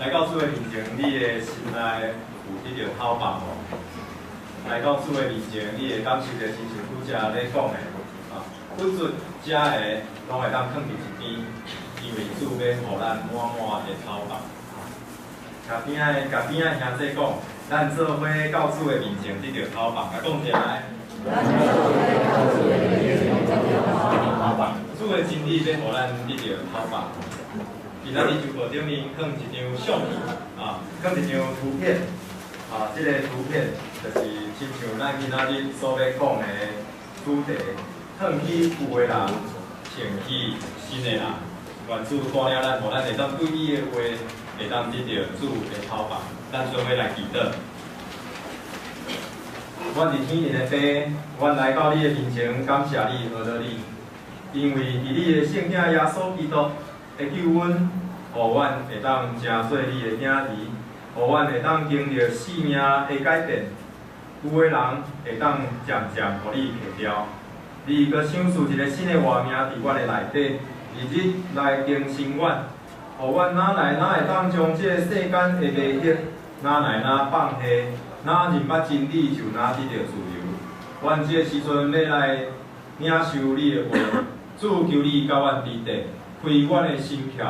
来到主的面前，你的心内有迄条讨饭无？来到主的面前，你会感受着亲像拄则咧讲的啊，不准遮个拢会当放伫一边，因为主要互咱满满的讨饭。甲边仔兄弟讲，咱做伙到主的面前，这条讨饭，甲讲起来。主的真理要互咱这条讨饭。今仔日就无顶面放一张相片啊，放一张图片啊，这个图片就是亲像咱今仔日所要讲的主题，放起旧的人，穿起新的人。愿主带领咱，互咱会当对伊的话，会当得到主的讨饭。咱做伙来祈祷。阮伫天灵的父，阮来到你的面前，感谢你，学到你，因为伫你的圣子耶稣基督的救恩，互阮会当成做你的囝儿，互阮会当经历生命的改变。有的人会当渐渐互你摕掉，你阁想出一个新的活命伫阮的内底，日日来更新阮，互阮哪来哪会当将这个世间的迷惑，哪来哪放下。哪认捌真理，就哪得到自由。阮这时阵要来领受你的话，主求你甲阮伫地，开阮的心窍，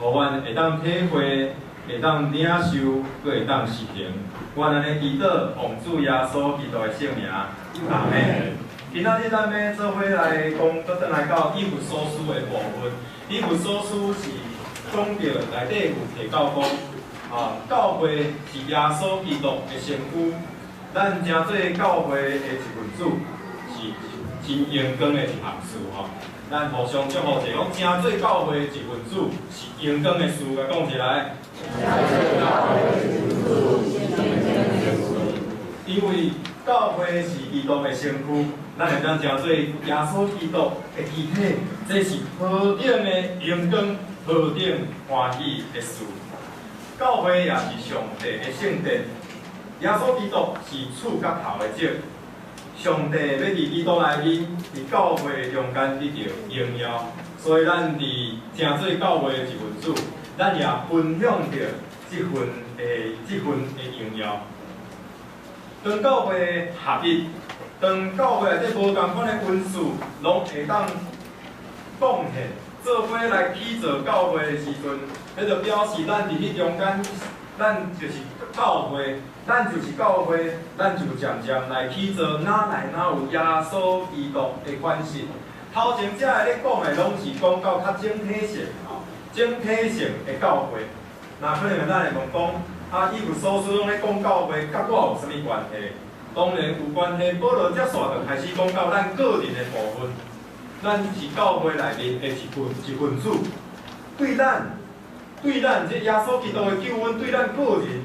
互阮会当体会，会当领受，阁会当实行。阮安尼祈祷，奉主耶稣基督的圣名，阿门。今仔日咱要做伙来讲，搁转来到以弗所书的部分。以弗所书是讲到内底有提到讲。教会是耶稣基督的身躯，咱正做教会的一份子，是真阳光的一项事吼。咱互相祝福者讲，正做教会的一份子，是阳光的事，甲讲起来。因为教会是基督的身躯，咱会当正做耶稣基督的肢体，这是何等的阳光，何等欢喜的事。教会也是上帝的圣殿，耶稣基督是厝角头的石。上帝要伫基督内面，伫教会中间得到荣耀，所以咱伫正做教会的一份子，咱也分享着这份的荣耀。当教会合一，当教会内底无同款的恩赐，拢会当贡献。做伙来起造教会的时阵，迄就表示咱伫迄中间，咱就是教会，咱就是教会，咱就渐渐来起造哪来哪有耶稣基督的款式。头前遮个咧讲的，拢是讲到较整体性整体性的教会。那可能咱会问讲，以弗所书拢咧讲教会，甲我有啥物关系？当然有关系。保罗接续就开始讲到咱个人的部分。咱是教会内面的一份子，对咱这耶稣基督的救恩，对咱个人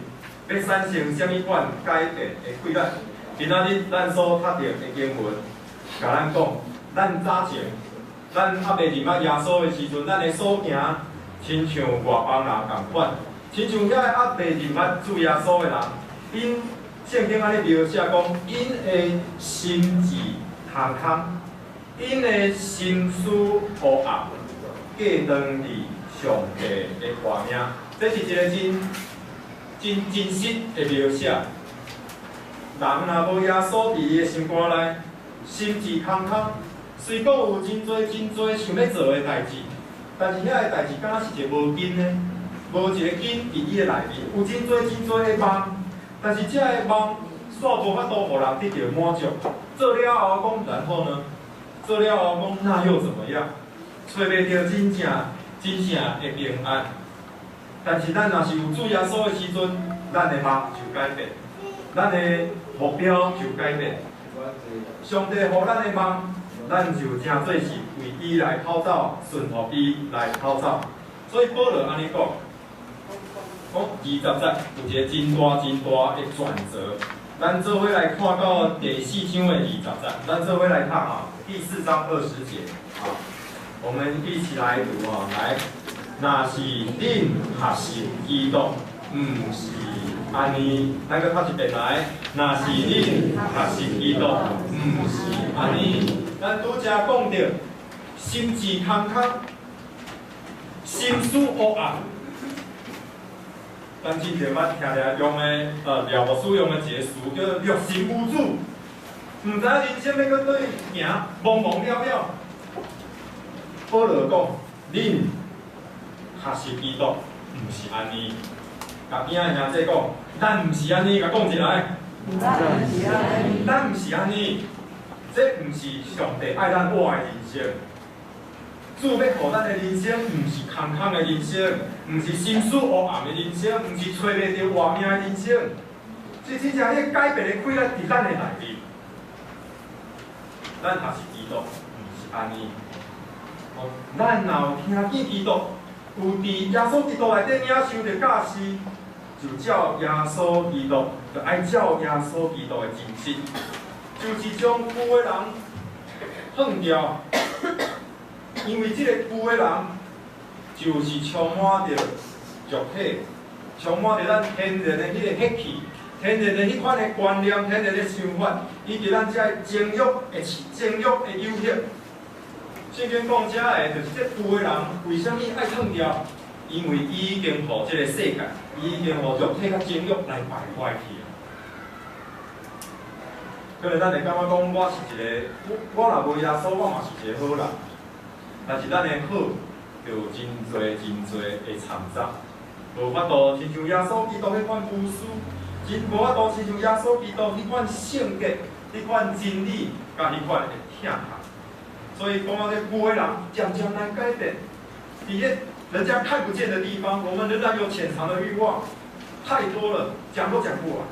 要产生什么款改变的对咱？今仔日咱所读到的经文，甲咱讲，咱早前，咱还未认捌耶稣的时阵，咱的所行，亲像外邦人共款，亲像遐还未认捌主耶稣的人，因圣经安尼描写讲，因的心智空空。因的心思黑暗，过当伫上帝的画面，这是一个真实的描写。人若无耶稣伫伊的心肝内，心智空空，虽讲有真多想要做的代志，但是遐个代志敢若是一个无根的，无一个根伫伊的内面，有真多的梦，但是这个梦煞无法度互人得到满足。做了后讲，然后呢？做了后讲那又怎么样？找袂到真正的平安。但是咱若是有主耶稣的时阵，咱的梦就改变，咱的目标就改变。上帝互咱的梦，咱就正做是为伊来跑走，顺服伊来跑走。所以保罗安尼讲，20节有一个真大的转折。咱做伙来看到第4章的20节，咱做伙来看第4章20节，我们一起来读来，若是恁学习基督，毋是安尼，咱搁读一遍来，若是恁学习基督，毋是安尼，咱拄则讲到心智空空，心思黑暗。咱之前捌听着用的廖牧师用的一个词叫“欲神无主”，毋知影人生要搁对行，茫茫了了。保罗讲，恁确实基督，毋是安尼。甲边仔兄弟讲，咱毋是安尼，甲讲一来。咱毋是安尼，这毋是上帝爱咱活的人生。主要互咱的人生，毋是空空的人生，毋是心思黑暗的人生，毋是找袂到活命的人生。是真正迄改变的规律伫咱的内面。咱也是基督，毋是安尼。咱若有听见基督，有伫耶稣基督内底领受着教示，就照耶稣基督，就爱照耶稣基督的真实，就是将旧的人放掉。因为这个旧的人，就是充满着肉体，充满着咱天然的迄个血气，天然的迄款的观念，天然的想法，以及咱这情欲的诱惑。圣经讲遮的，就是这旧的人为什么爱放掉？因为已经互这个世界，已经互肉体甲情欲来败坏去啊。可能咱会感觉讲，我是一个，我若无耶稣，我嘛是一个好人。但是咱的好，就有真多的参杂，无法度亲像耶稣基督迄款无私，真无法度亲像耶稣基督迄款圣洁、迄款真理，甲迄款的疼爱。所以讲到这旧的人渐渐来改变，伫迄人家看不见的地方，我们仍然有潜藏的欲望，太多了，讲都讲不完。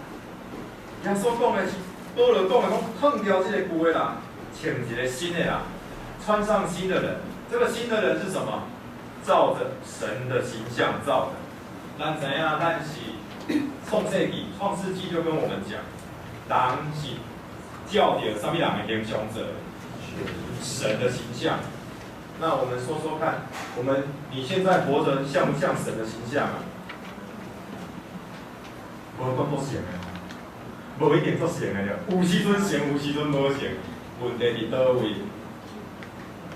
耶稣讲的是，保罗讲的讲，放掉这个旧的人，穿一个新的人，穿上新的人。这个新的人是什么？照着神的形象造的。咱知影，咱是创世纪，创世纪就跟我们讲，人是照着什么人的形象者？神的形象。那我们说说看，你现在活着像不像神的形象啊？无讲不像的，无一定做像的了。有时阵像，有时阵无像。问题伫倒位？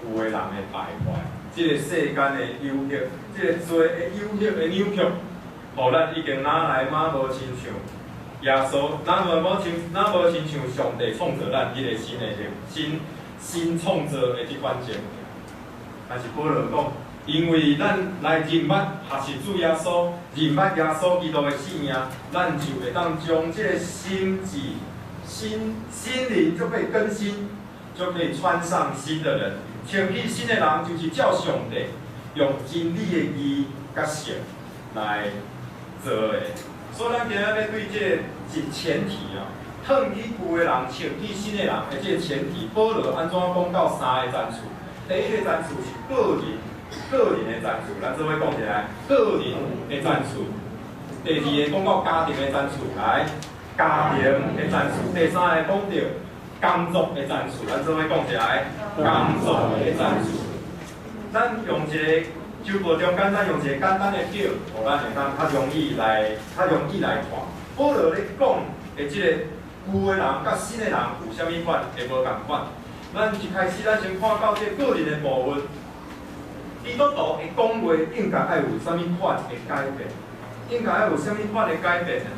有的人的败坏，这个世间的诱惑，这个罪的诱惑的扭曲，互咱已经哪来嘛无亲像耶稣，哪无亲像上帝创造咱迄个新创造的这款情。但是保罗讲，因为咱来认捌学习主耶稣，认捌耶稣基督的性命，咱就会当将这个心智、心灵就可以更新，就可以穿上新的人。穿起新的人，就是照上帝用真理的义甲性来做的。所以咱今日要对这个前提啊，脱去旧的人，穿起新的人的这个前提，保罗安怎讲到三个赞词？第一个赞词是个人的赞词，咱做伙讲起来，个人的赞词。第二个讲到家庭的赞词，来家庭的赞词。第三个讲到工作的赞词，咱做伙讲起来，工作的赞词。咱用一个周报中间，咱用一个简单的表，互咱会当较容易来看。保罗咧讲的即个旧的人甲新的人有啥物款，会无共款。咱一开始，咱先看到这个人的部分。基督徒的讲话应该爱有啥物款的改变？应该爱有啥物款的改变呢？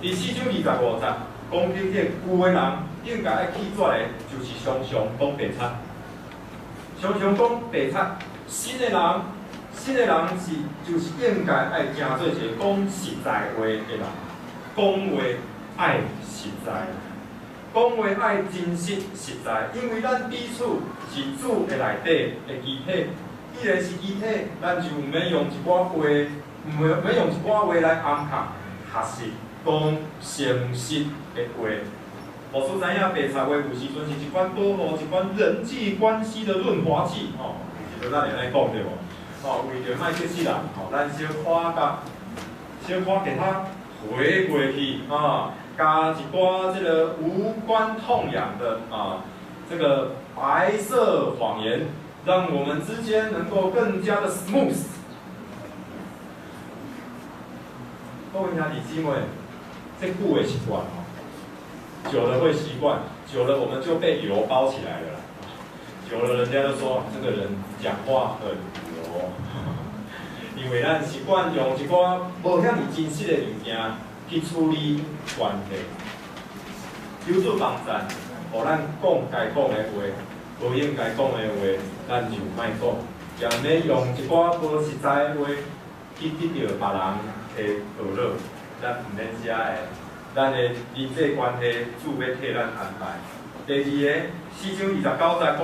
第4章25节讲起这旧的人。应该爱记住的，就是常常讲白贼，常常讲白贼。新的人就是应该爱行做一个讲实在话的人，讲话爱实在，讲话爱真实实在。因为咱彼此是主的内底的肢体，既然是肢体，咱就毋免用一寡话，毋免用一寡话来暗藏学习讲诚实的话。无所知影白贼话有时阵是一款保护一款人际关系的润滑剂，有时阵咱会安尼讲对无？为着莫激死人，咱小可给它回过去，加一寡这个无关痛痒的这个白色谎言，让我们之间能够更加的 smooth。各位兄弟姊妹，这久的习惯。久了会习惯，久了我们就被油包起来了啦。久了人家就说这个人讲话很油，因为咱习惯用一寡无遐尼真实的物件去处理关系，求助帮咱，互咱讲该讲的话，无应该讲的话，咱就莫讲，也毋免用一寡无实在的话去得到别人的讨乐，咱毋免遮的。咱的人际关系主要替咱安排。第二个，4章29节讲，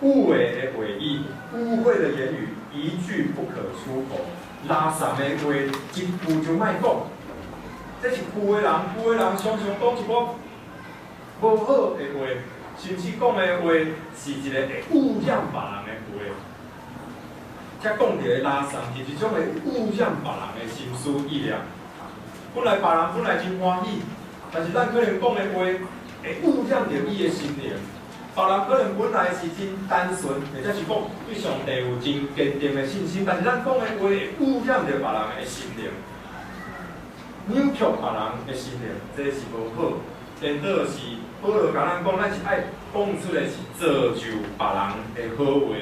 污秽的话语、污秽的言语，一句不可出口。垃圾的话，一句就莫讲。这是负的人，负的人常常讲一寡无好的话，甚至讲的话是一个会污染别人的话。才讲到的垃圾是一种会污染别人的心思意念。本来别人本来真欢喜，但是咱可能讲的话会污染着伊的心灵。别人可能本来是真单纯，或者是讲对上帝有真坚定的信心，但是咱讲的话会污染着别人的心灵，扭曲别人的心灵，这是无好。颠倒是保罗甲咱讲，咱是爱讲出的是造就别人的好话。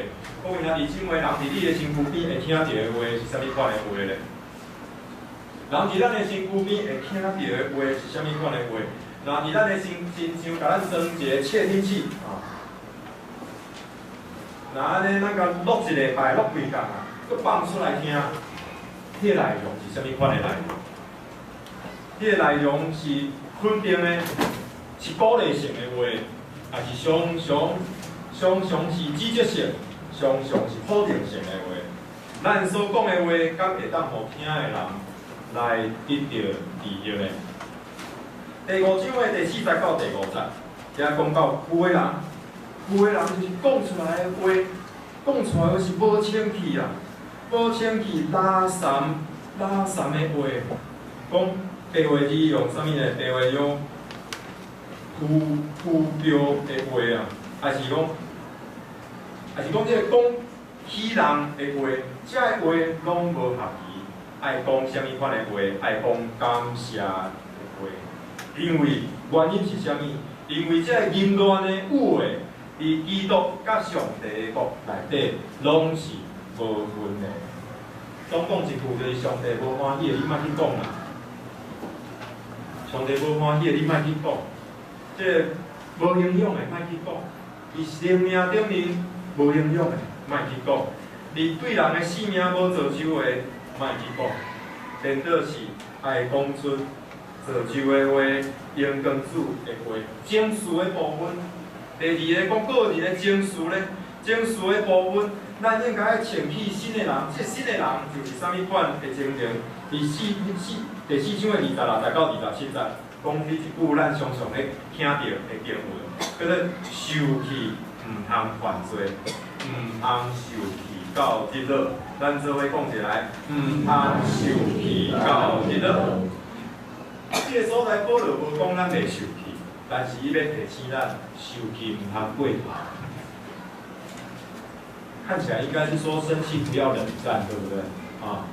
讲因仔日即位人伫你的身躯边会听到的话是啥物款的话咧？人伫咱的身躯边会听到的话是啥物款的话？若伫咱的身上甲咱装一个窃听器啊，若安尼咱甲录一礼拜，录几工啊，佮放出来听，迄个内容是啥物款的内容？迄个内容是肯定的，是鼓励性的话，还是常常是积极性，常常是否定性的话？咱所讲的话，敢会当互听的人来得到利益的。第5章的第4节到第5节，也讲到有的人就是讲出来的话，讲出来的是无清气啊，无清气、垃圾的话，讲白话字用啥物呢？白话用浮标的话啊，还是讲即个讲欺人的话，这个话拢无合宜。爱讲啥物款的话？爱讲感谢的话。因为原因是啥物？因为这淫乱的有的，伫基督甲上帝的国内底，拢是无分的。总讲一句就是上帝无欢喜的，你莫去讲啦。上帝无欢喜的，你莫去讲。这无营养的，莫去讲。伊生命顶面无营养的，莫去讲。你对人的性命无造就的，莫去讲。颠倒是爱讲出造就的话，应跟主的话，正事的部分。第二个讲个人的正事咧，正事的部分，咱应该爱请起新的人。这新的人就是啥物款的情形？第4章的26节到27节，讲起一句咱常常咧听到的经文，叫做受气毋通犯罪，毋通受气到日落。咱做伙讲一来，毋通受气到日落。这个所在保罗无讲咱袂受气，但是伊要提醒咱受气毋通过头。看起来应该是说生气不要冷战，对不对？啊，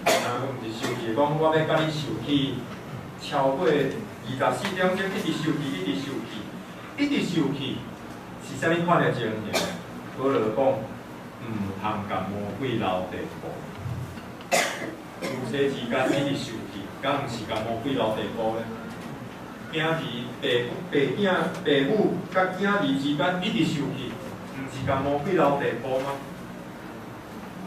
毋是受气，讲我要甲你受气，超过24点钟一直受气，一直受气，一直受气，是啥物款的情形？保罗讲，毋通甲魔鬼留地步。夫妻之间一直受气。敢毋是甲魔鬼留地步咧？囝儿爸母甲囝儿之间一直受气，毋是甲魔鬼留地步吗？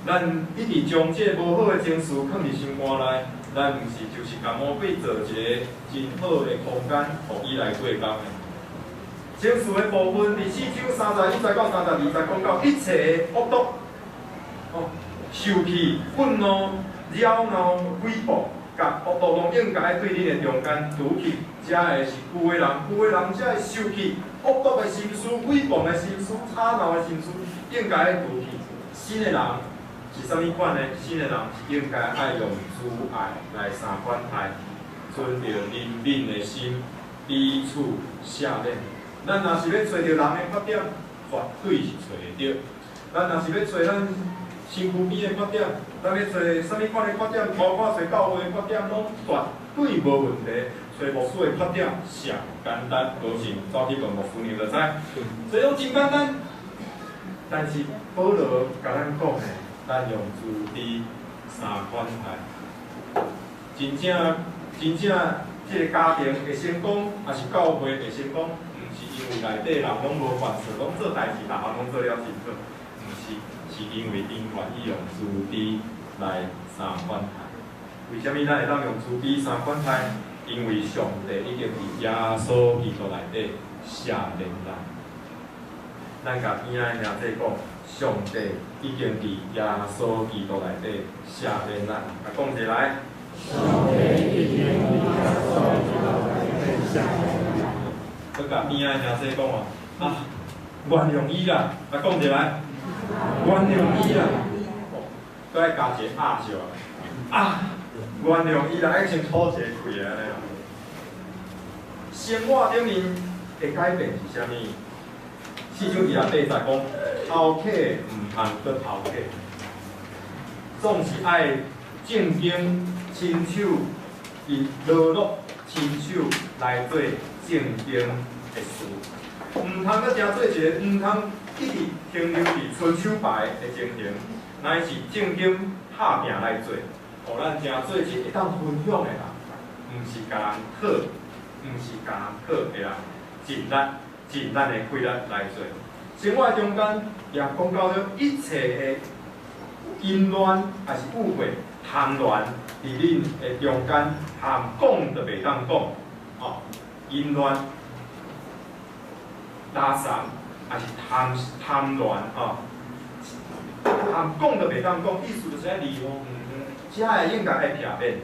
咱一直将这无好的情绪放入心肝内，咱毋是就是甲魔鬼做一个真好的空间，互伊来过工的。情绪的部分，第4章31节到32节讲到一切恶毒、受气、愤怒、扰闹、诽谤。甲恶毒拢应该对你的中间除去，这个是负的人，负的人才会受气，恶毒的心思、诽谤的心思、吵闹的心思，应该除去。新的人是啥物款呢？新的人是应该爱用主爱来三款待，存着怜悯的心，彼此赦免。咱若是要找着人的缺点，绝对是找得到。咱若是要找咱身躯边的缺点，咱要找啥物款的缺点，包括找教会的缺点，拢绝对无问题。找牧师的缺点上简单，无信走去问牧师娘就知。所以拢真简单。但是保罗甲咱讲的，咱用自知三款待。真正，即个家庭会成功，也是教会会成功，毋是因为内底人拢无犯错，拢做代志，逐项拢做了真好，毋是，是因为因愿意用慈悲来三款待。为虾米咱会当用慈悲三款待？因为上帝已经伫耶稣基督内底写连咱。咱甲边仔名字讲，上帝已经伫耶稣基督内底写连咱。甲讲一来。上帝已经伫耶稣基督内底写连咱。佮甲边仔名字讲哦，原谅伊啦。甲讲一来，原谅伊啦。佮爱加一个就原谅伊啦，爱先吐一个气安尼。生活顶面的改变是啥物？4章28节讲，头客毋通搁头客，总是爱正经亲手以劳碌亲手来做正经的事，毋通搁诚做一个，毋通一直停留伫伸手牌的情形，乃是正经拍拼来做。互咱正做一会当分享的人，毋是甲人讨，毋是甲人讨的人，尽咱的气力来做。生活中间也讲到了一切的淫乱，还是误会、贪恋，伫恁的中间，含讲都袂当讲，淫乱、打散，还是贪恋，含讲都袂当讲，意思就是爱离婚。遮个应该爱避免，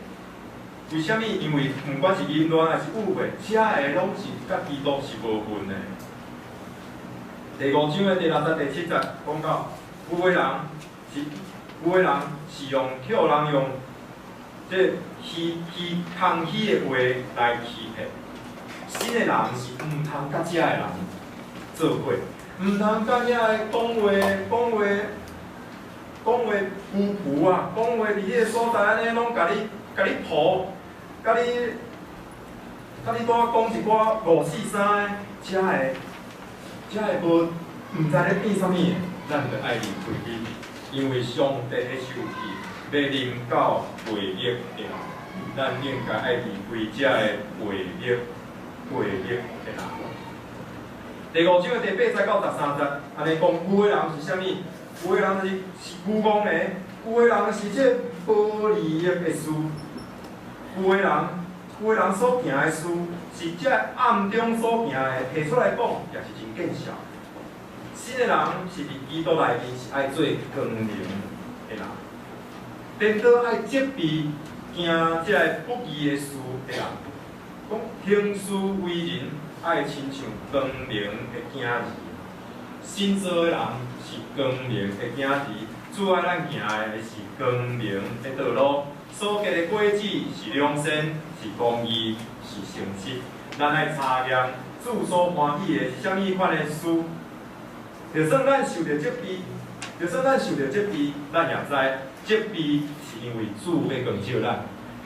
为虾米？因为毋管是淫乱还是误会，遮个拢是甲基督是无分的。第5章的第6节、第7节讲到，有个人是用叫人用这空虚的话来欺骗。新的人是毋通甲遮个人做伙，毋通甲遐个讲话浮浮啊，讲话伫迄个所在安尼，拢甲你抱，甲你拄讲一寡5、4、3个，遮个毋知咧变啥物，咱着爱离开伊，因为上帝的受气要临到悖逆的人，咱应该爱离开遮个悖逆的人。第5章的第8节到13节，安尼讲有个人是啥物？有个人是愚妄的，有个人是这无利益的事，有个人所行的事是这暗中所行的，提出来讲也是真见效。新的人是伫基督内面是爱做光明的人，颠倒爱责备行这不义的事的人，讲行事为人爱亲像光明的镜儿。新造的人是光明的镜儿，主爱咱行的是光明的道路，所结的果子是良善，是公义，是诚实。咱爱查验主所欢喜的是啥物款的事。就算咱受着责备，咱也知责备是因为主要光照咱，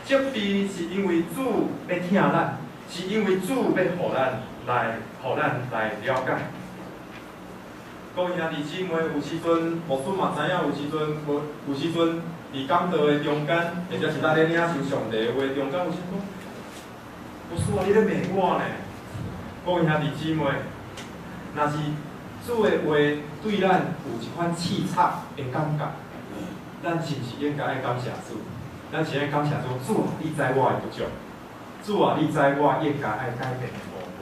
责备是因为主要听咱，是因为主要互咱来了解。各位兄弟姊妹，有时阵牧师嘛知影，有时阵伫讲道的中间，或者是咱咧领受上帝的话中间，有时讲，牧师啊，你咧骂我呢？各位兄弟姊妹，若是主的话对咱有一款刺插的感觉，咱是毋是应该爱感谢主？咱是爱感谢主，主啊，你知我的不足，主啊，你知我应该爱改变的部分，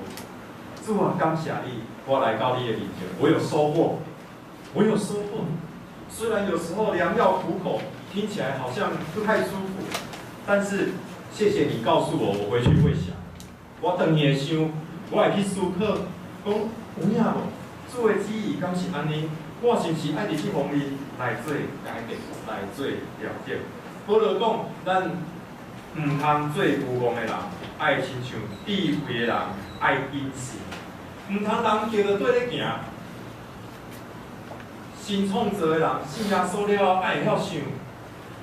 主啊，感谢你。我来到你的面前，我有收获。虽然有时候良药苦口，听起来好像不太舒服，但是谢谢你告诉我，我回去会想。我等下想，我会去思考，讲有影无？主的旨意敢是安尼？我是毋是爱伫这方面来做改变，来做调整？保罗讲，咱毋通做愚妄的人，爱亲像智慧的人，爱因信。毋通人叫着对咧行，新创造的人，信耶稣了，爱会晓想，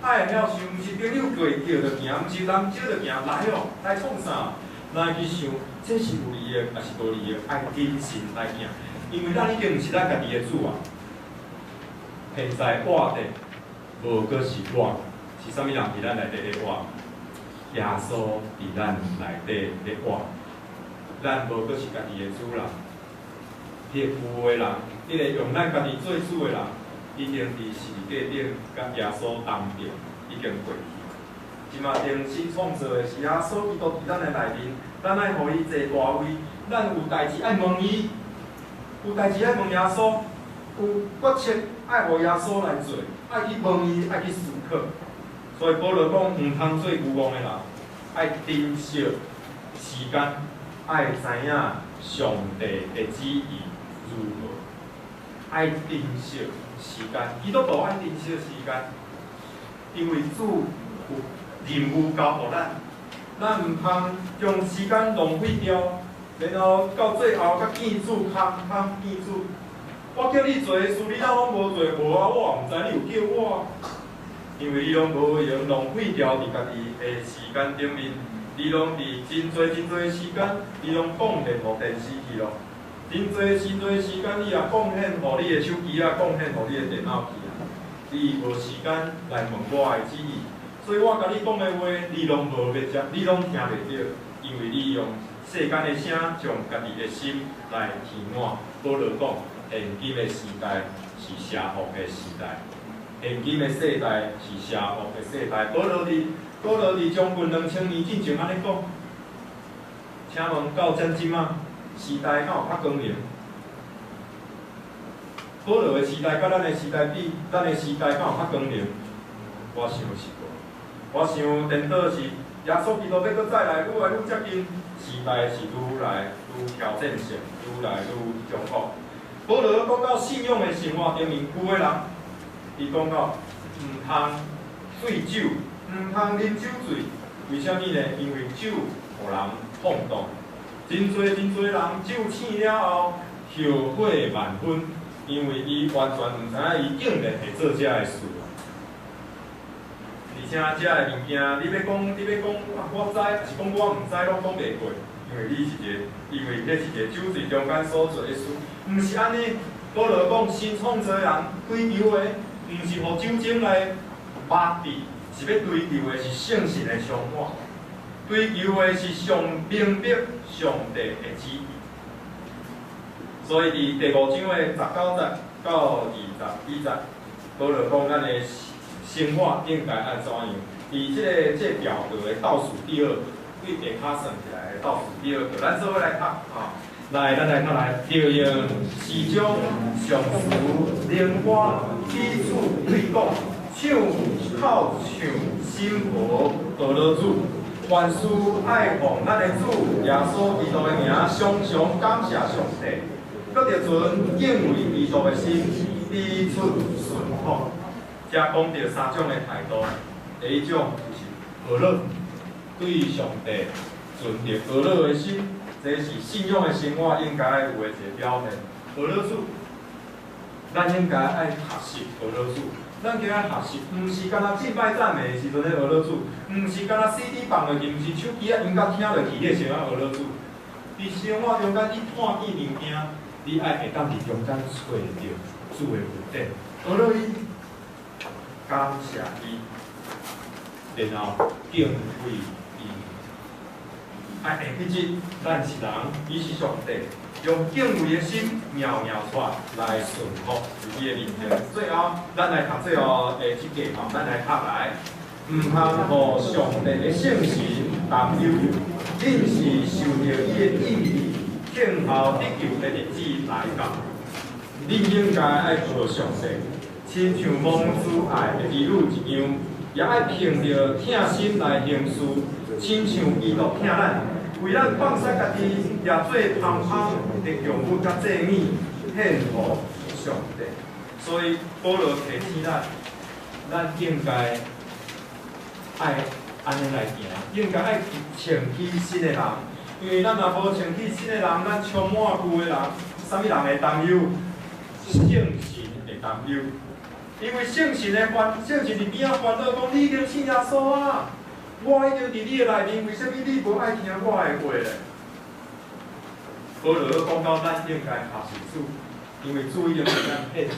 毋是朋友叫着行，毋是人招着行，来哦，来创啥？来去想，这是有利益，还是无利益？爱因信来行，因为咱已经毋是咱家己的主啊。现在我的无搁是我，是啥物人伫咱内底咧活？耶稣伫咱内底咧活。咱无阁是家己的主人，迄个有的人，迄个用咱家己做主的人，已经伫世界顶甲耶稣同着，已经过去。即马重新创造的是耶稣基督伫咱的内面，咱爱互伊坐大位，咱有代志爱问伊，有代志爱问耶稣，有决策爱互耶稣来做，爱去问伊，爱去思考。所以保罗讲，毋通做愚妄的人，爱珍惜时间，爱知影上帝的旨意如何，爱珍惜时间。基督徒爱珍惜时间，因为主有任务交互咱，咱毋通将时间浪费掉，然后到最后甲见主见主。我叫你做的事，你哪拢无做？无啊，我毋知你有叫我。因为你拢无用浪费掉伫家己的时间顶面，你拢伫真侪的时间，你拢贡献互电视去咯。真侪时间，你也贡献互你的手机啊，贡献互你的电脑去啊。你无时间来问我的旨意，所以我甲你讲的话，你拢无要接，你拢听袂到，因为你用世间的声将家己的心来填满。保罗讲，现今的时代是邪恶的时代。现今的世代是邪恶的世代。保罗伫将近2000年之前安尼讲，请问到现今啊，时代敢有较光明？保罗的时代甲咱的时代比，咱的时代敢有较光明？我想是无。我想颠倒是耶稣基督要搁再来，愈来愈接近，时代是愈来愈挑战性，愈来愈强酷。保罗讲到信仰的生活顶面，有的人。伊讲到，毋通醉酒，毋通啉酒醉，为虾米呢？因为酒互人放荡。真侪人酒醒了后，后悔万分，因为伊完全毋知影伊竟然会做遮个事。而且遮个物件，你要讲，我知，是讲我毋知，拢讲袂过，因为这是一个酒醉中间所做的事，毋是安尼。保罗讲，新创造人追求的。毋是互酒精来抹灭，是要追求的是圣神的充满，追求的是上明白上帝的旨意。所以伫第5章的19节到20节，保罗讲咱的生活应该按怎样？伫这表格的倒数第2个，对下骹算起来的倒数第2个，咱做伙来读啊！来，咱来看来，调用是将上词连歌彼此对讲，口唱心和，俄罗主，凡事爱奉咱的主耶稣基督的名，常常感谢上帝，搁着存敬畏基督的心，彼此顺服。遮讲到3种的态度，第一种就是和乐，对上帝存着和乐的心。这是信仰的生活应该有的一个表现。俄罗斯，咱应该爱学习俄罗斯，咱应该爱学习，毋是干那敬拜赞美的时阵咧俄罗斯，毋是干那 CD 放落去，毋是手机啊音乐听落去，你先啊俄罗斯。伫生活中间，你看见物件，你爱会当伫中间找着主的恩典，俄罗伊感谢伊，然后敬畏。爱下去即，咱是人，伊是上帝，用敬畏的心，妙出来顺服自己的面前。最后，咱来读最后的即句吼，咱来读来，毋通互上帝的圣神担忧，恁是受着伊的意义，庆后得救的日子来到。恁应该爱学上帝，亲像蒙主爱的儿女一样，也爱凭着疼心来行事。亲像基督疼咱，为咱放下家己，也做芳芳的供物甲祭物，献互上帝。所以保罗提醒咱应该爱安尼来行，应该爱穿起新的人，因为咱若无穿起新的人，咱充满旧的人，啥物人会担忧？圣神会担忧，因为圣神伫边仔烦恼讲，你已经信耶稣啊。我已经伫你的内面，为什么你无爱听我的话咧？保罗讲到咱应该学习主，因为主已经为咱献上，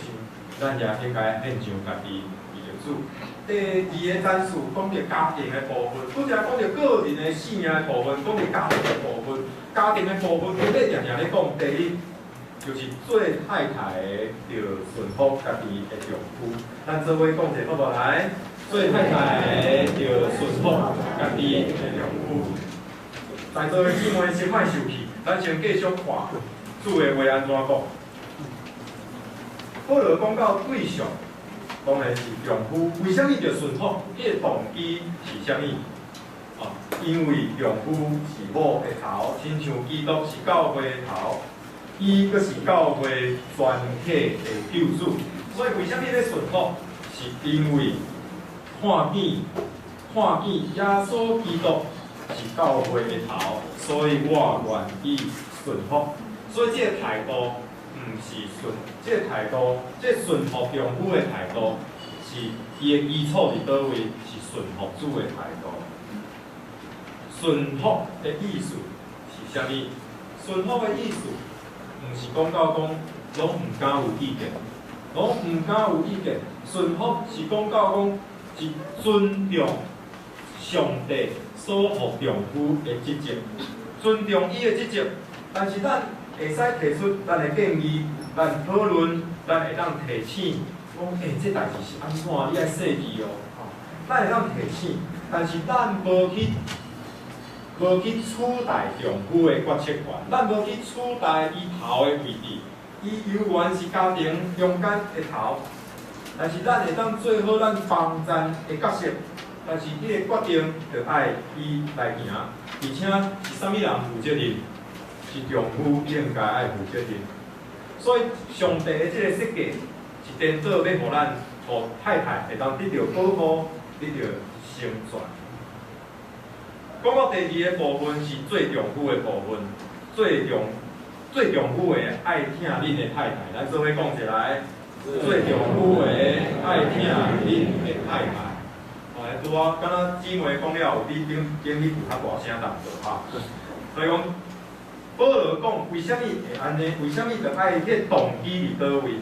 咱也应该献上家己，为着主主。第二个战士讲着家庭的部分，拄则讲着个人的性命的部分，讲着家庭的部分。家庭的部分，我咧常常咧讲，第一就是做太太的要顺服家己的丈夫。咱做伙讲者好无来？做太太的要顺服家己的丈夫。在座的姊妹先莫生气，咱先继续看主的话安怎讲。保罗讲到对象，当然是丈夫。为什么要顺服？伊的动机是啥物？因为丈夫是某的头，亲像基督是教会的头，伊阁是教会全体的救主。所以为什么要顺服？是因为看见耶稣基督是教会的头，所以我愿意顺服。所以这个态度，毋是这个态度，这顺服丈夫的态度，是伊的基础伫倒位？是顺服主的态度。顺服的意思是啥物？顺服的意思，毋是讲到讲拢毋敢有意见，拢毋敢有意见。顺服是讲到讲是尊重上帝所予丈夫的职责，尊重伊的职责。但是咱会使提出咱的建议，咱讨论，咱会当提醒，讲这代志是安怎？你爱细致哦。咱会当提醒，但是咱无去取代丈夫的决策权，咱无去取代伊头的位置。伊犹原是家庭中间的头，但是咱会当做好咱帮赞的角色。但是伊个决定着爱伊来行，而且是啥物人负责任？是丈夫应该爱负责任。所以上帝的这个设计是颠倒要互咱，互太太会当得到保护，得到生存。讲到第二个部分是做丈夫的部分，做丈夫的爱听恁的太太，咱做伙讲起来。做丈夫的爱听恁的太太。拄啊，敢若姊妹讲了，有比经理有较大声淡薄哈。所以讲，保罗讲为虾米会安尼？为虾米着爱迄动机伫倒位？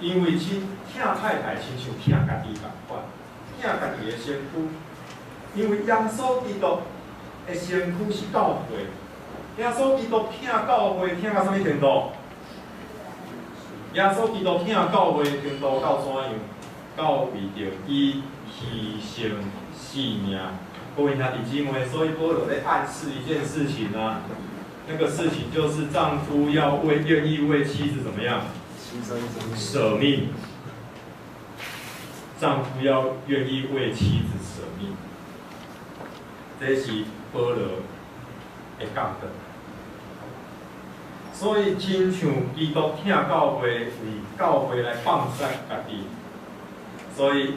因为听太太亲像听家己共款，听家己的身躯。因为耶稣基督的身躯是教会，耶稣基督听教会听到啥物程度？耶稣基督听教会程度到怎样？到为着伊牺牲性命。各位兄弟姊妹，所以保罗在暗示一件事情啊，那个事情就是丈夫要愿意为妻子怎么样？舍命。丈夫要愿意为妻子舍命。这是保罗的教导，所以亲像基督听教会，为教会来放弃家己，所以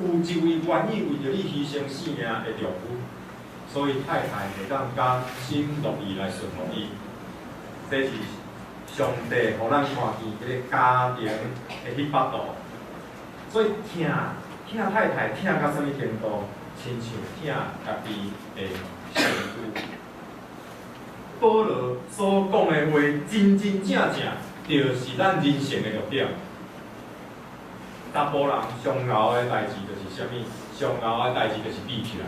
有一位愿意为着你牺牲性命的丈夫，所以太太会当甘心乐意来顺服伊。这是上帝互咱看见迄个家庭的迄幅图，所以听太太听到什么程度？亲像听家己的身躯。保罗所讲的话，真真正正就是咱人生的目标。查甫人上熬的代志就是啥物？上熬的代志就是闭起来。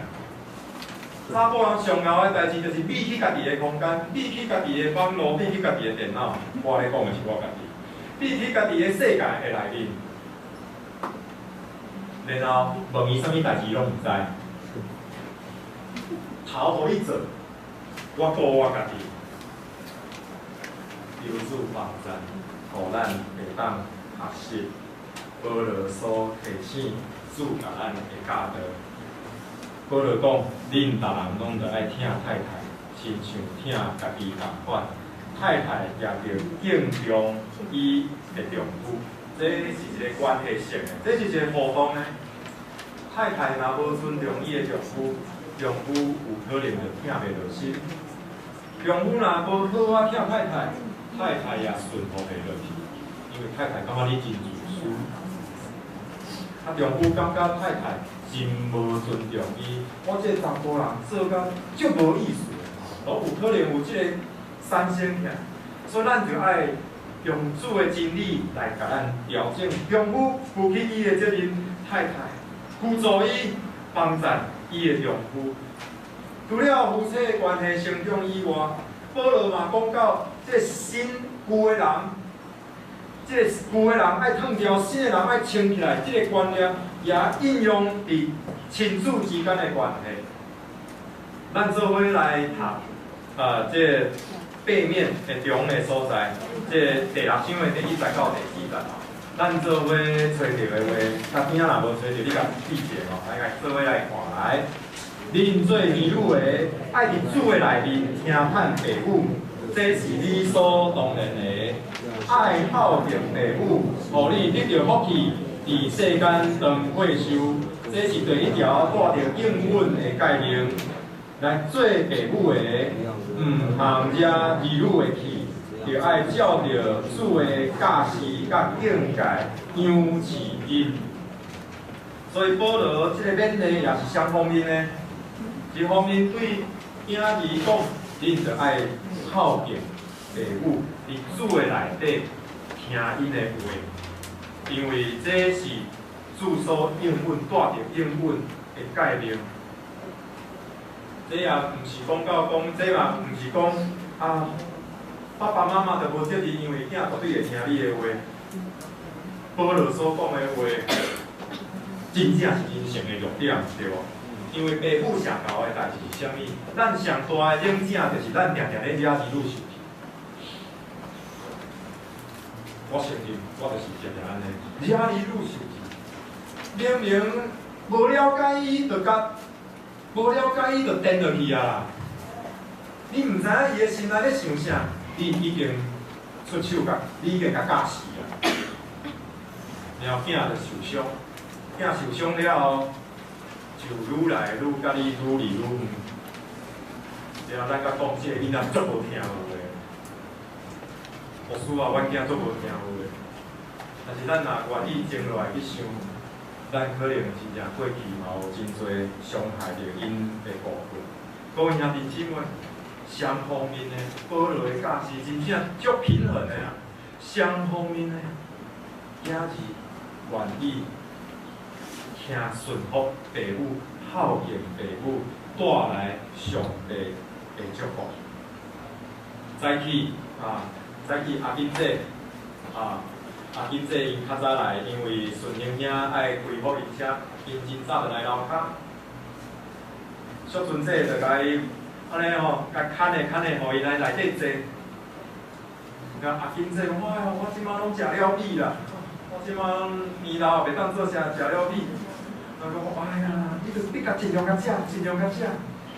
查甫人上熬的代志就是闭起家己的空间，闭起家己的网络，闭起家己的电脑。我咧讲的是我家己，闭起家己的世界的内面。然后问伊啥物代志拢毋知。头互你做，我顾我家己，留住防战，互咱会当学习保罗所提醒主甲咱的教导。保罗讲，恁逐人拢着爱听太太，亲像听家己共款。太太也着敬重伊的丈夫，这是一个关系性的，这是一个互动的。太太若无尊重伊的丈夫，丈夫有可能就听袂落心。丈夫若无好啊听太太，太太也顺服袂落去，因为太太感觉你真自私。啊，丈夫感觉太太真无尊重伊，我这个查甫人做甲足无意思，拢有可能有即个产生起来。所以咱就爱用主的真理来甲咱调整。丈夫负起伊的责任，太太辅助伊，帮赞伊的丈夫。除了夫妻的关系成长以外，保罗嘛讲到，这新旧的人，这旧的人爱脱掉，新的人爱穿起来，这个观念也应用伫亲子之间的关系。咱做伙来读，这八面的中的所在，这第6章的第1到第4节，咱做伙找到的话，甲边仔若无找到，你甲记者吼，来做伙来看来。恁做儿女的，爱伫主的内面听盼父母，这是理所当然的。爱孝敬父母，互你得到福气，伫世间当过寿。这是第1条带着应允的概念。来做父母的，毋通惹儿女的气，着爱照着主的教示甲境界养饲因。所以保罗这个勉励也是双方面的。一方面对囝儿讲，恁着爱孝敬父母，伫主的内底听因的话，因为这是主所应允带着应允的概念。这也毋是讲到讲，这嘛毋是讲爸爸妈妈着无责任，因为囝绝对会听你的话。保罗所讲的话，真正是人性的弱点，对无？因为父母上高的代志是啥物？咱上大的领证就是咱常常咧惹儿女生气。我承认，我就是常常安尼惹儿女生气。明明无了解伊，就颠落去啊！你毋知影伊的心内咧想啥，你已经出手甲，你已经甲教死啊！然后囝就受伤，囝受伤了后。就愈来愈甲你愈离愈远，然后咱甲讲，这个囡仔足无听话的，牧师啊，阮囝足无听话的。但是咱若愿意静落来去想，咱可能真正过去嘛有真侪伤害着因的部分。各位兄弟姊妹，双方面的保罗的教示真正足平衡的啊，双方面的也是愿意。听顺服父母，孝敬父母，带来上帝的祝福。早起阿金姐阿金姐因较早来，因为顺兄兄爱规划伊车，因真早就来楼骹。淑春姐就甲伊安尼吼，甲牵的，互伊来内底坐。阿金姐讲：我即摆拢食了米啦，我即摆年老袂当做啥，食了米。我讲，哎呀，你甲尽量甲食，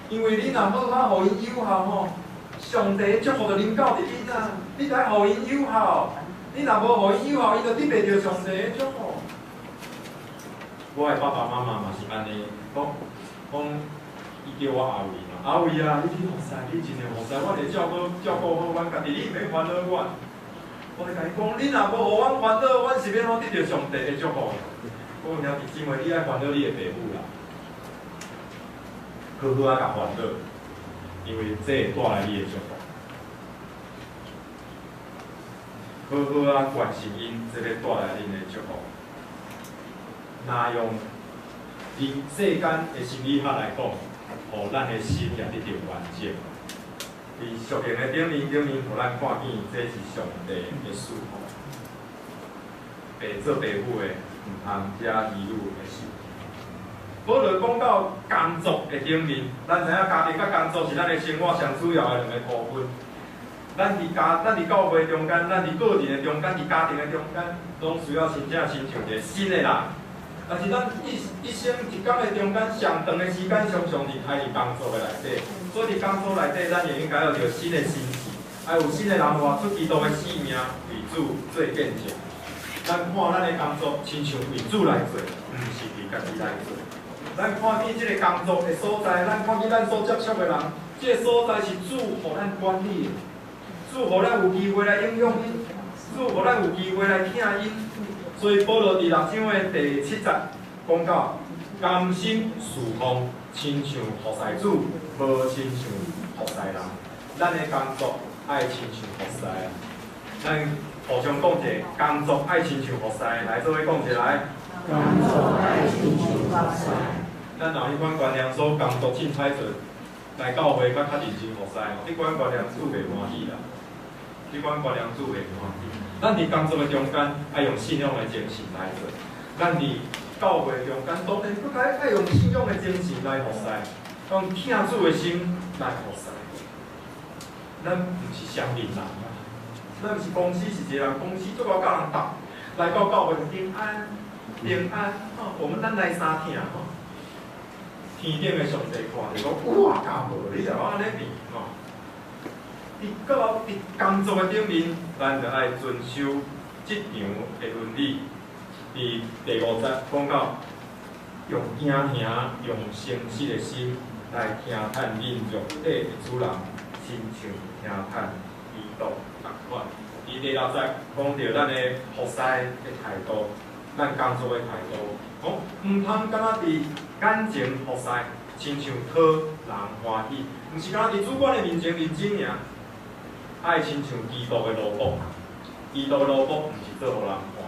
因为你若无法互因有效吼，上帝祝福着临到伫因啊，你得互因有效，你若无互因有效，伊就得袂着上帝的祝福。我的爸爸妈妈嘛是安尼，讲伊叫我阿伟嘛，阿伟啊，你去服侍，你尽量服侍，我会照顾好阮家己，你免烦恼我。我会甲伊讲，你若无互阮烦恼，阮是免好得着上帝的祝福。各位兄弟姊妹，你爱烦恼你的父母啦，好好啊甲烦恼，因为这会带来你的祝福。好好啊关心因，这会带来恁的祝福。若用世间的心理学来讲，互咱的心也得着完整。伫属灵的顶面，互咱看见这是上帝的赐福。做父母的。毋通惹儿女的事。保罗讲到工作的顶面，咱知影家庭甲工作是咱的生活上主要的2个部分。咱伫教会中间，咱伫个人的中间，伫家庭的中间，拢需要亲像一个新的人。但是咱一生一天的中间，上长的时间常常是待伫工作的内底，所以伫工作内底，咱也应该要有新的心志，还有新的人活出基督的生命，为主做见证。咱看咱的工作，亲像为主来做，毋是为家己来做。咱看见即个工作的所在，咱看见咱所接触的人，即个所在是主互咱管理的，主互咱有机会来影响因，主互咱有机会来听因。所以保罗伫6章的第7节讲到，甘心侍奉，亲像服侍主，无亲像服侍人。咱的工作爱亲像服侍啊。咱互相讲一个工作爱亲像服侍，来做伙讲一个来。工作爱亲像服侍。咱若迄款观念所工作凊彩做，来教会较认真服侍吼，迄款观念主袂欢喜啦。迄款观念主袂欢喜。咱伫工作的中间，爱用信仰的精神来做；咱伫教会中间，当然佫爱用信仰的精神来服侍，用听主的心来服侍。咱毋是双面人啊，咱毋是公司是一个人，公司做到甲人斗，来到教会平安平安吼，我们咱来三听吼。天顶的上帝看着讲，哇，教无你就安尼变吼。伫工作的顶面，咱就爱遵守即场的伦理。伫第5节讲到，用敬听、用诚实的心来听叹恁肉体的主人，亲像听叹基督同款。伫第6节讲到咱的服侍的态度，咱工作的态度，讲毋通敢若伫眼前服侍，亲像讨人欢喜，毋是敢若伫主管的面前认真尔。爱亲像基督的奴仆，基督的奴仆毋是做互人看，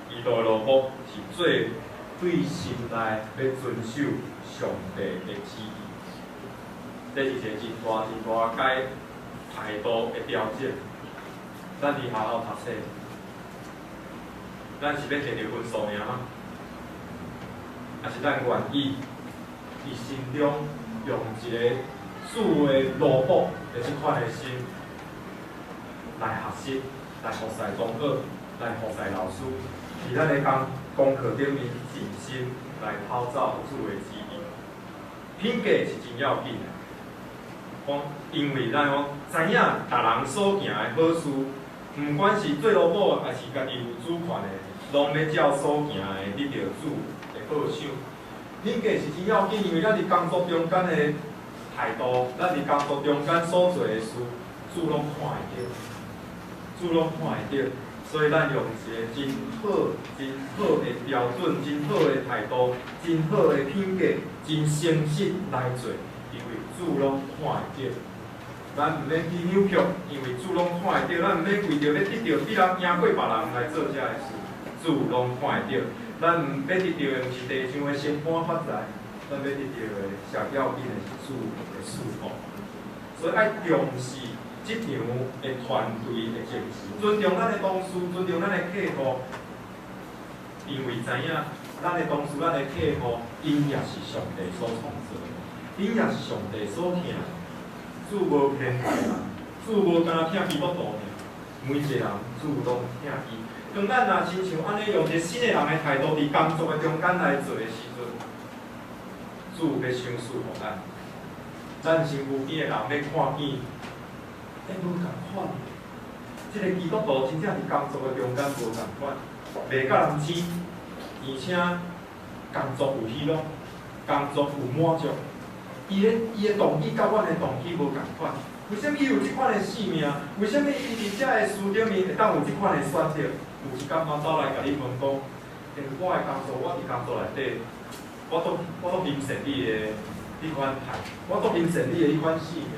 基督的奴仆是做对心内要遵守上帝的旨意。这是一个真大改态度的标准。咱伫学校读册，咱是要摕到分数尔吗？还是咱愿意伫心中用一个主的奴仆的即款的心？来学习，来服侍同学，来服侍老师，伫咱的功课顶面尽心来讨走主的旨意。品格是真要紧的，讲因为咱讲知影逐人所行的好事，毋管是做老母还是家己有主权的，拢要照所行的得到主的好赏。品格是真要紧，因为咱伫工作中间的态度，咱伫工作中间所做的事，主拢看会到。主拢看会到，所以咱用一个真好的标准、真好的态度、真好的品格、真诚实来做，因为主拢看会到。咱毋免去扭曲，因为主拢看会到，咱毋免为着要得到比人赢过别人来做遮个事，主拢看会到。咱毋要得到的毋是地上的升官发财，咱要得到的上要紧的是主的赐福。所以爱重视即场的团队的精神，尊重咱的同事，尊重咱的客户，因为知影咱的同事、咱的客户，因也是上帝所创造的，因也是上帝所疼。主无偏待人，主无干疼基督徒尔，每一个人主拢疼伊。当咱若亲像安尼用一个新的人的态度，伫工作的中间来做的时阵，主要赏赐互咱。咱身躯边的人要看见。无共款，即个基督徒真正是工作的中间无共款，袂甲人争，而且工作有喜乐，工作有满足。伊的动机甲阮的动机无共款。为什么伊有即款的性命？为什么伊伫遮的事顶面会当有即款的选择？有一天我走来甲你问讲，我的工作，我伫工作内底，我都欣赏你的迄款态，我都欣赏你的迄款性命。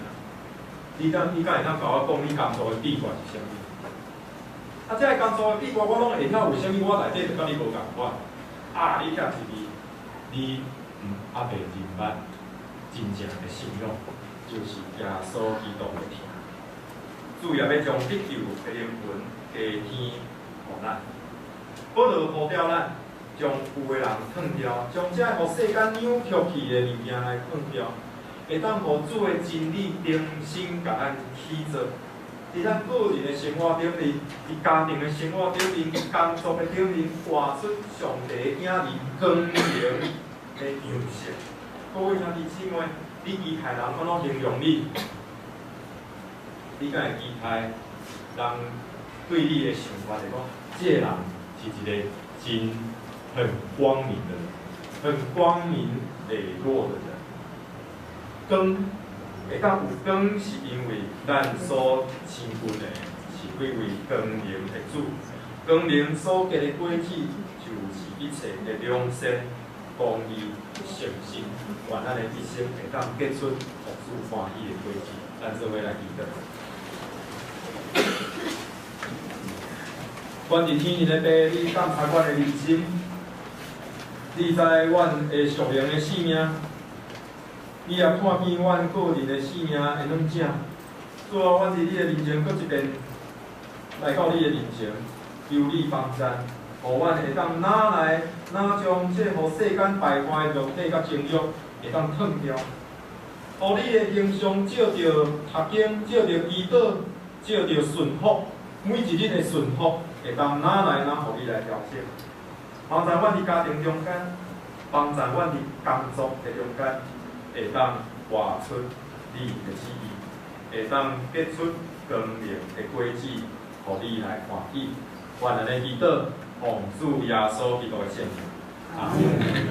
伊敢会当甲我讲你工作的秘诀是啥物？啊，这个工作的秘诀我拢会晓，为什么我内底就甲你无共款？啊，你徛一字，你还袂明白真正的信仰，就是耶稣基督的疼。主也要将得救的灵魂加添互咱，保罗呼召咱，将有的人脱掉，将这互世间扭曲去的物件来脱掉。会当互主的真理重新甲咱起造，伫咱个人的生活顶面，伫家庭的生活顶面，伫工作的顶面，活出上帝的影儿光明的样式。各位兄弟姊妹，你期待人安怎形容你？你敢会期待人对你的想法是讲，这个人是一个很光明的人，很光明磊落的人。光会当有光，是因为咱所亲近的是几位光明的主。光明所结的果子，就是一切的良善、公义、诚信，愿咱的一生会当结出互主欢喜的果子。咱做伙来祈祷。阮伫天上的爸，你监察阮的人心，你知阮会属灵的性命，你也看见阮个人的性命会软正。主啊，阮伫你的面前，搁一遍来到你的面前，求你帮助，互阮会当哪来哪将这互世间败坏的肉体甲情欲会当脱掉。互你的形象照着读经，照着祈祷，照着顺服，每一日的顺服会当哪来哪互你来调整。帮助阮伫家庭中间，帮助阮伫工作的中间，会当活出你的旨意。会当结出光明的果子，互你来欢喜。愿安尼祈祷，奉主耶稣基督的圣名。阿门。